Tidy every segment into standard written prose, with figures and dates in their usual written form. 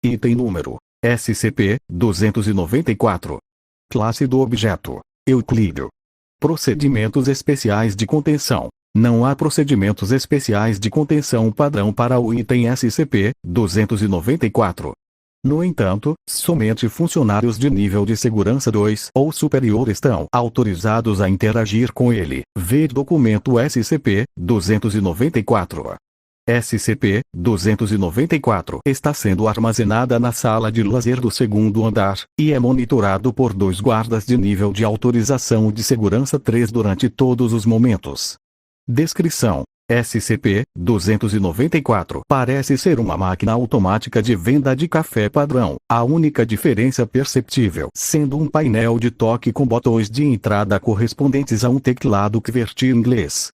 Item número SCP-294. Classe do objeto: Euclídeo. Procedimentos especiais de contenção. Não há procedimentos especiais de contenção padrão para o item SCP-294. No entanto, somente funcionários de nível de segurança 2 ou superior estão autorizados a interagir com ele. Ver documento SCP-294. SCP-294 está sendo armazenada na sala de lazer do segundo andar, e é monitorado por 2 guardas de nível de autorização de segurança 3 durante todos os momentos. Descrição: SCP-294 parece ser uma máquina automática de venda de café padrão, a única diferença perceptível sendo um painel de toque com botões de entrada correspondentes a um teclado QWERTY inglês.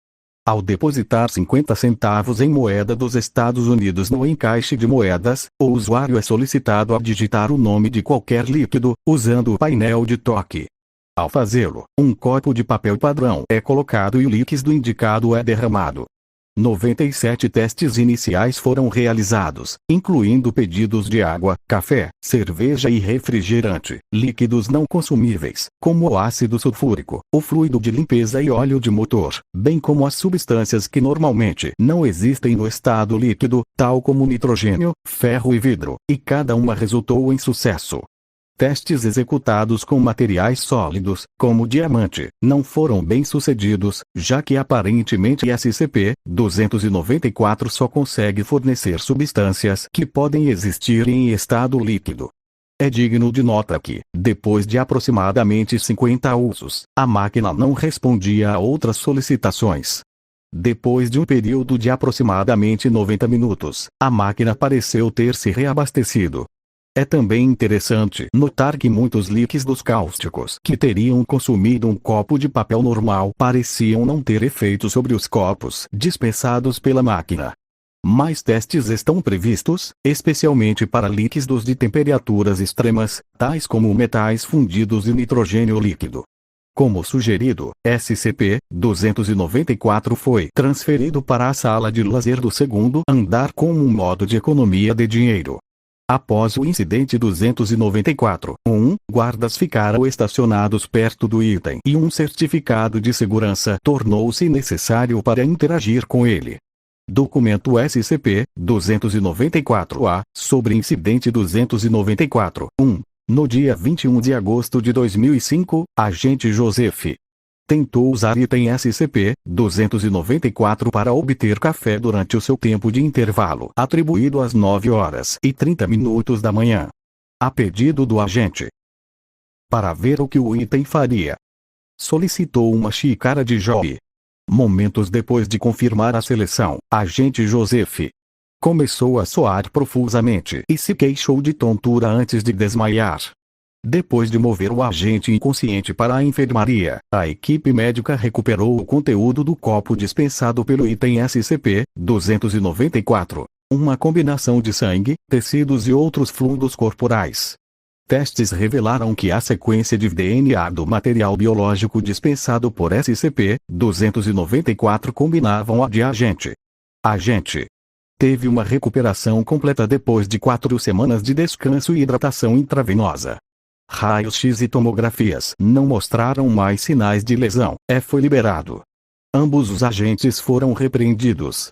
Ao depositar 50 centavos em moeda dos Estados Unidos no encaixe de moedas, o usuário é solicitado a digitar o nome de qualquer líquido, usando o painel de toque. Ao fazê-lo, um copo de papel padrão é colocado e o líquido indicado é derramado. 97 testes iniciais foram realizados, incluindo pedidos de água, café, cerveja e refrigerante, líquidos não consumíveis, como o ácido sulfúrico, o fluido de limpeza e óleo de motor, bem como as substâncias que normalmente não existem no estado líquido, tal como nitrogênio, ferro e vidro, e cada uma resultou em sucesso. Testes executados com materiais sólidos, como diamante, não foram bem-sucedidos, já que aparentemente SCP-294 só consegue fornecer substâncias que podem existir em estado líquido. É digno de nota que, depois de aproximadamente 50 usos, a máquina não respondia a outras solicitações. Depois de um período de aproximadamente 90 minutos, a máquina pareceu ter se reabastecido. É também interessante notar que muitos líquidos cáusticos que teriam consumido um copo de papel normal pareciam não ter efeito sobre os copos dispensados pela máquina. Mais testes estão previstos, especialmente para líquidos de temperaturas extremas, tais como metais fundidos e nitrogênio líquido. Como sugerido, SCP-294 foi transferido para a sala de lazer do segundo andar como um modo de economia de dinheiro. Após o incidente 294, guardas ficaram estacionados perto do item e um certificado de segurança tornou-se necessário para interagir com ele. Documento SCP-294-A, sobre incidente 294, no dia 21 de agosto de 2005, agente Joseph tentou usar item SCP-294 para obter café durante o seu tempo de intervalo atribuído às 9h30 da manhã. A pedido do agente. Para ver o que o item faria, solicitou uma xícara de joie. Momentos depois de confirmar a seleção, agente Joseph começou a suar profusamente e se queixou de tontura antes de desmaiar. Depois de mover o agente inconsciente para a enfermaria, a equipe médica recuperou o conteúdo do copo dispensado pelo item SCP-294, uma combinação de sangue, tecidos e outros fluidos corporais. Testes revelaram que a sequência de DNA do material biológico dispensado por SCP-294 combinavam a de agente. Agente teve uma recuperação completa depois de 4 semanas de descanso e hidratação intravenosa. Raios-X e tomografias não mostraram mais sinais de lesão. Foi liberado. Ambos os agentes foram repreendidos.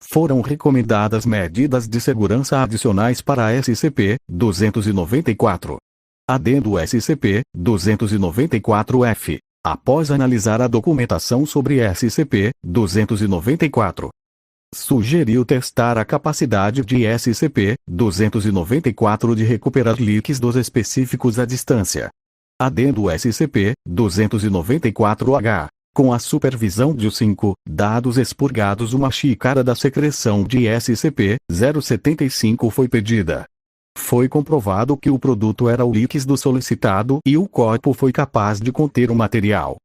Foram recomendadas medidas de segurança adicionais para SCP-294. Adendo SCP-294-F. Após analisar a documentação sobre SCP-294, sugeriu testar a capacidade de SCP-294 de recuperar líquidos específicos à distância. Adendo SCP-294-H. Com a supervisão de 5 dados expurgados, uma xícara da secreção de SCP-075 foi pedida. Foi comprovado que o produto era o líquido solicitado e o copo foi capaz de conter o material.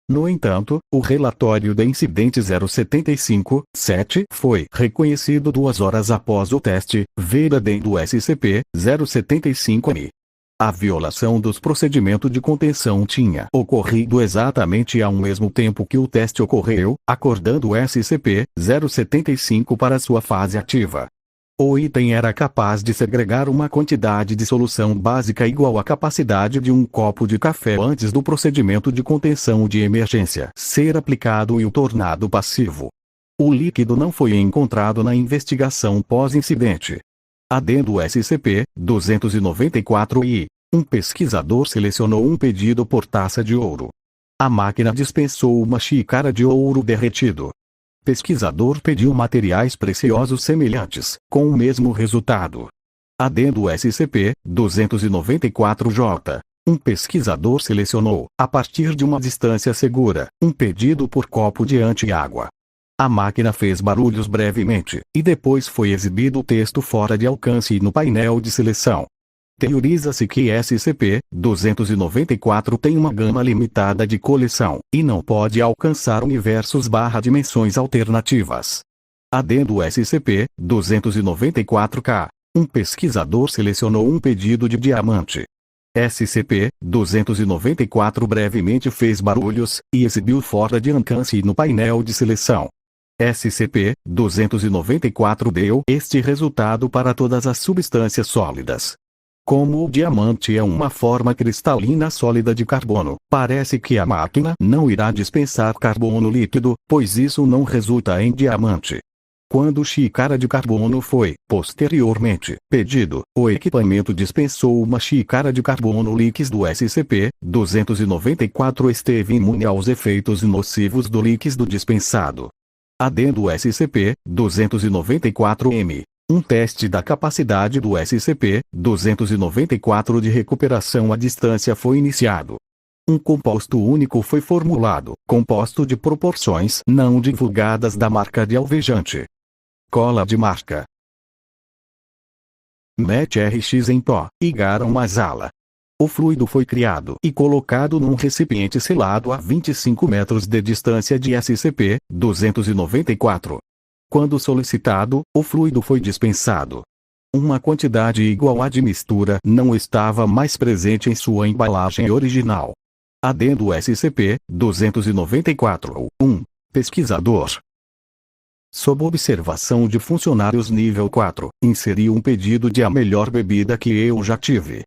No entanto, o relatório da incidente 075-7 foi reconhecido 2 horas após o teste, ver adendo SCP-075-M. A violação dos procedimentos de contenção tinha ocorrido exatamente ao mesmo tempo que o teste ocorreu, acordando o SCP-075 para sua fase ativa. O item era capaz de segregar uma quantidade de solução básica igual à capacidade de um copo de café antes do procedimento de contenção de emergência ser aplicado e o tornado passivo. O líquido não foi encontrado na investigação pós-incidente. Adendo SCP-294-I. Um pesquisador selecionou um pedido por taça de ouro. A máquina dispensou uma xícara de ouro derretido. Pesquisador pediu materiais preciosos semelhantes, com o mesmo resultado. Adendo SCP-294-J. Um pesquisador selecionou, a partir de uma distância segura, um pedido por copo de anti-água. A máquina fez barulhos brevemente, e depois foi exibido o texto fora de alcance no painel de seleção. Teoriza-se que SCP-294 tem uma gama limitada de coleção, e não pode alcançar universos/dimensões alternativas. Adendo SCP-294-K. Um pesquisador selecionou um pedido de diamante. SCP-294 brevemente fez barulhos, e exibiu fora de alcance no painel de seleção. SCP-294 deu este resultado para todas as substâncias sólidas. Como o diamante é uma forma cristalina sólida de carbono, parece que a máquina não irá dispensar carbono líquido, pois isso não resulta em diamante. Quando xícara de carbono foi, posteriormente, pedido, o equipamento dispensou uma xícara de carbono líquido. SCP-294 esteve imune aos efeitos nocivos do líquido dispensado. Adendo SCP-294-M. Um teste da capacidade do SCP-294 de recuperação à distância foi iniciado. Um composto único foi formulado, composto de proporções não divulgadas da marca de alvejante. Cola de marca. MET-RX em pó, e garam masala. O fluido foi criado e colocado num recipiente selado a 25 metros de distância de SCP-294. Quando solicitado, o fluido foi dispensado. Uma quantidade igual à de mistura não estava mais presente em sua embalagem original. Adendo SCP-294. Pesquisador. Sob observação de funcionários nível 4, inseriu um pedido de a melhor bebida que eu já tive.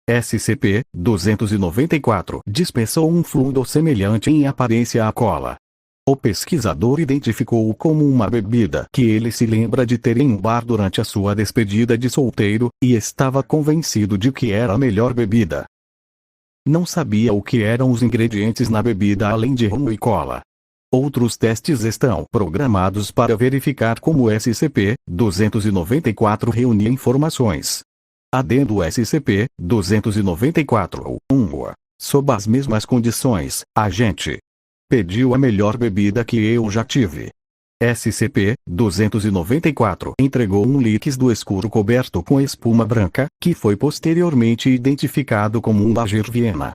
SCP-294 dispensou um fluido semelhante em aparência à cola. O pesquisador identificou-o como uma bebida que ele se lembra de ter em um bar durante a sua despedida de solteiro, e estava convencido de que era a melhor bebida. Não sabia o que eram os ingredientes na bebida além de rum e cola. Outros testes estão programados para verificar como SCP-294 reunia informações. Adendo SCP-294. Sob as mesmas condições, agente. Pediu a melhor bebida que eu já tive. SCP-294 entregou um líquido escuro coberto com espuma branca, que foi posteriormente identificado como um Lager Viena.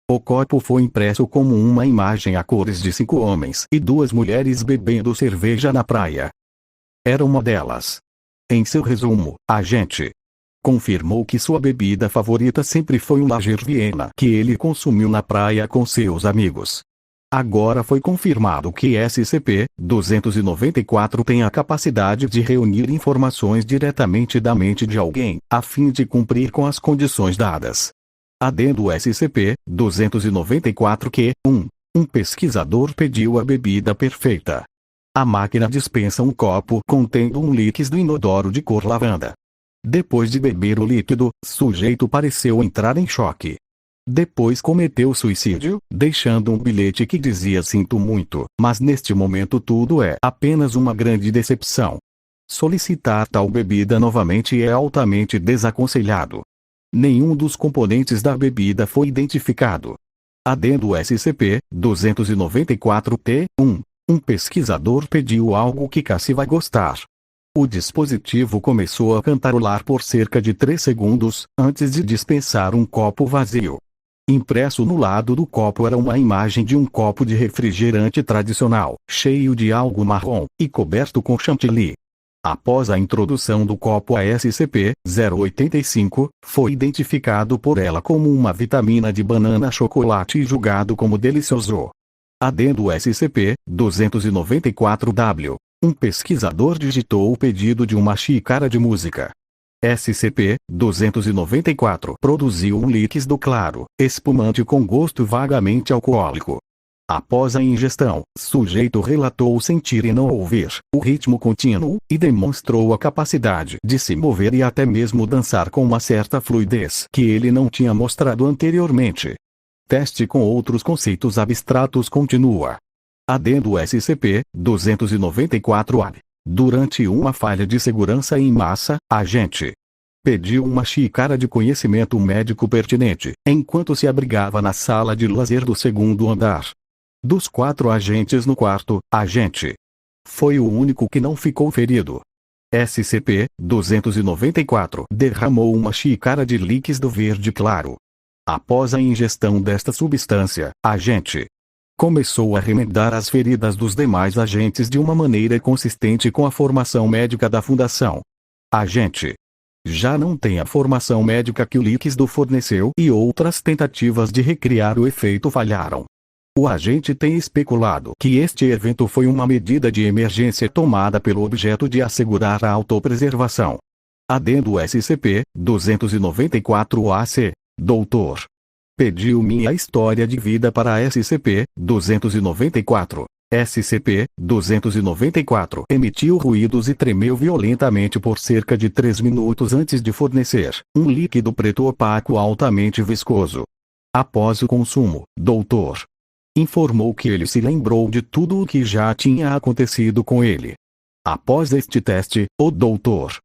O copo foi impresso como uma imagem a cores de 5 homens e 2 mulheres bebendo cerveja na praia. Era uma delas. Em seu resumo, agente confirmou que sua bebida favorita sempre foi um Lager Viena que ele consumiu na praia com seus amigos. Agora foi confirmado que SCP-294 tem a capacidade de reunir informações diretamente da mente de alguém, a fim de cumprir com as condições dadas. Adendo SCP-294 que, um pesquisador pediu a bebida perfeita. A máquina dispensa um copo contendo um líquido inodoro de cor lavanda. Depois de beber o líquido, sujeito pareceu entrar em choque. Depois cometeu suicídio, deixando um bilhete que dizia: "Sinto muito, mas neste momento tudo é apenas uma grande decepção. Solicitar tal bebida novamente é altamente desaconselhado." Nenhum dos componentes da bebida foi identificado. Adendo SCP-294-T. Um pesquisador pediu algo que Cassie vai gostar. O dispositivo começou a cantarolar por cerca de 3 segundos, antes de dispensar um copo vazio. Impresso no lado do copo era uma imagem de um copo de refrigerante tradicional, cheio de algo marrom, e coberto com chantilly. Após a introdução do copo a SCP-085, foi identificado por ela como uma vitamina de banana-chocolate e julgado como delicioso. Adendo SCP-294-W. Um pesquisador digitou o pedido de uma xícara de música. SCP-294 produziu um líquido claro, espumante com gosto vagamente alcoólico. Após a ingestão, sujeito relatou sentir e não ouvir o ritmo contínuo, e demonstrou a capacidade de se mover e até mesmo dançar com uma certa fluidez que ele não tinha mostrado anteriormente. Teste com outros conceitos abstratos continua. Adendo SCP-294-A. Durante uma falha de segurança em massa, agente pediu uma xícara de conhecimento médico pertinente, enquanto se abrigava na sala de lazer do segundo andar. Dos 4 agentes no quarto, agente foi o único que não ficou ferido. SCP-294 derramou uma xícara de líquido verde claro. Após a ingestão desta substância, agente começou a remendar as feridas dos demais agentes de uma maneira consistente com a formação médica da Fundação. Agente já não tem a formação médica que o líquido forneceu e outras tentativas de recriar o efeito falharam. O agente tem especulado que este evento foi uma medida de emergência tomada pelo objeto de assegurar a autopreservação. Adendo SCP-294-AC. Doutor pediu minha história de vida para a SCP-294. SCP-294 emitiu ruídos e tremeu violentamente por cerca de 3 minutos antes de fornecer um líquido preto opaco altamente viscoso. Após o consumo, doutor informou que ele se lembrou de tudo o que já tinha acontecido com ele. Após este teste, o doutor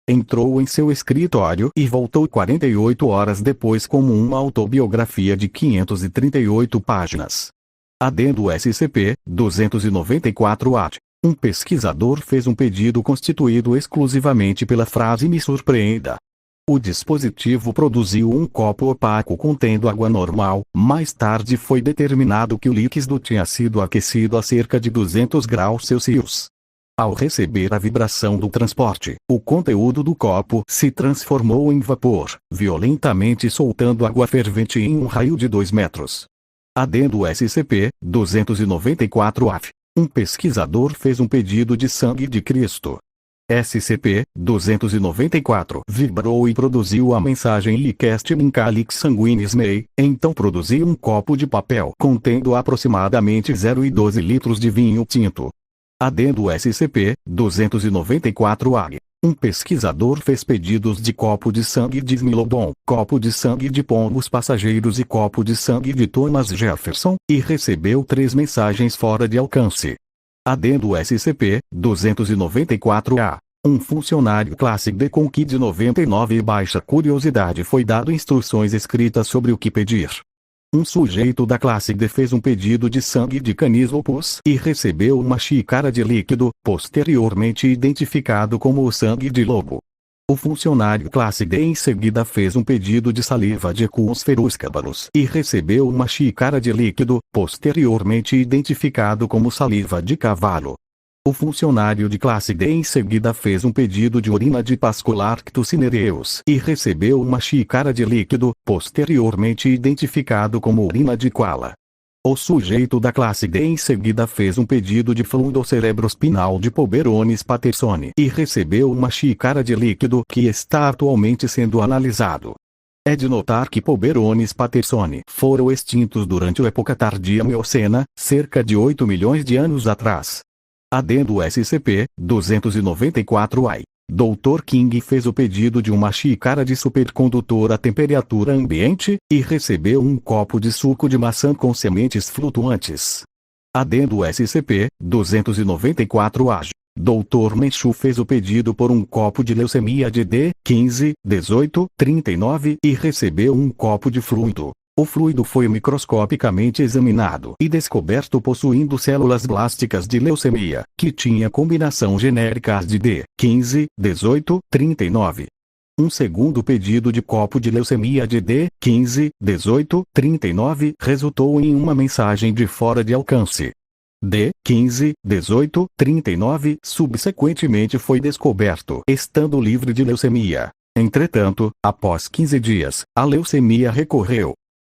entrou em seu escritório e voltou 48 horas depois com uma autobiografia de 538 páginas. Adendo SCP-294-A. Um pesquisador fez um pedido constituído exclusivamente pela frase "me surpreenda". O dispositivo produziu um copo opaco contendo água normal. Mais tarde foi determinado que o líquido tinha sido aquecido a cerca de 200 graus Celsius. Ao receber a vibração do transporte, o conteúdo do copo se transformou em vapor, violentamente soltando água fervente em um raio de 2 metros. Adendo SCP-294-A. Um pesquisador fez um pedido de sangue de Cristo. SCP-294 vibrou e produziu a mensagem "Licest in calix sanguinis mei", então produziu um copo de papel contendo aproximadamente 0,12 litros de vinho tinto. Adendo SCP-294-A. Um pesquisador fez pedidos de copo de sangue de Smilodon, copo de sangue de pombos passageiros e copo de sangue de Thomas Jefferson, e recebeu 3 mensagens fora de alcance. Adendo SCP-294-A. Um funcionário classe D com KID 99 e baixa curiosidade foi dado instruções escritas sobre o que pedir. Um sujeito da classe D fez um pedido de sangue de canis lupus e recebeu uma xícara de líquido, posteriormente identificado como o sangue de lobo. O funcionário classe D em seguida fez um pedido de saliva de Equus feruscabalus e recebeu uma xícara de líquido, posteriormente identificado como saliva de cavalo. O funcionário de classe D em seguida fez um pedido de urina de Pascolarctus cinereus e recebeu uma xícara de líquido, posteriormente identificado como urina de koala. O sujeito da classe D em seguida fez um pedido de fluido cerebrospinal de Poberones pattersoni e recebeu uma xícara de líquido que está atualmente sendo analisado. É de notar que Poberones pattersoni foram extintos durante a época tardia Miocena, cerca de 8 milhões de anos atrás. Adendo SCP-294-A. Dr. King fez o pedido de uma xícara de supercondutor a temperatura ambiente, e recebeu um copo de suco de maçã com sementes flutuantes. Adendo SCP-294-A. Dr. Menchu fez o pedido por um copo de leucemia de D, 15, 18, 39 e recebeu um copo de fluido. O fluido foi microscopicamente examinado e descoberto possuindo células blásticas de leucemia, que tinha combinação genérica de D, 15, 18, 39. Um segundo pedido de copo de leucemia de D, 15, 18, 39 resultou em uma mensagem de fora de alcance. D, 15, 18, 39 subsequentemente foi descoberto estando livre de leucemia. Entretanto, após 15 dias, a leucemia recorreu.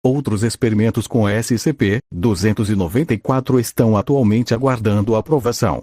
Outros experimentos com SCP-294 estão atualmente aguardando aprovação.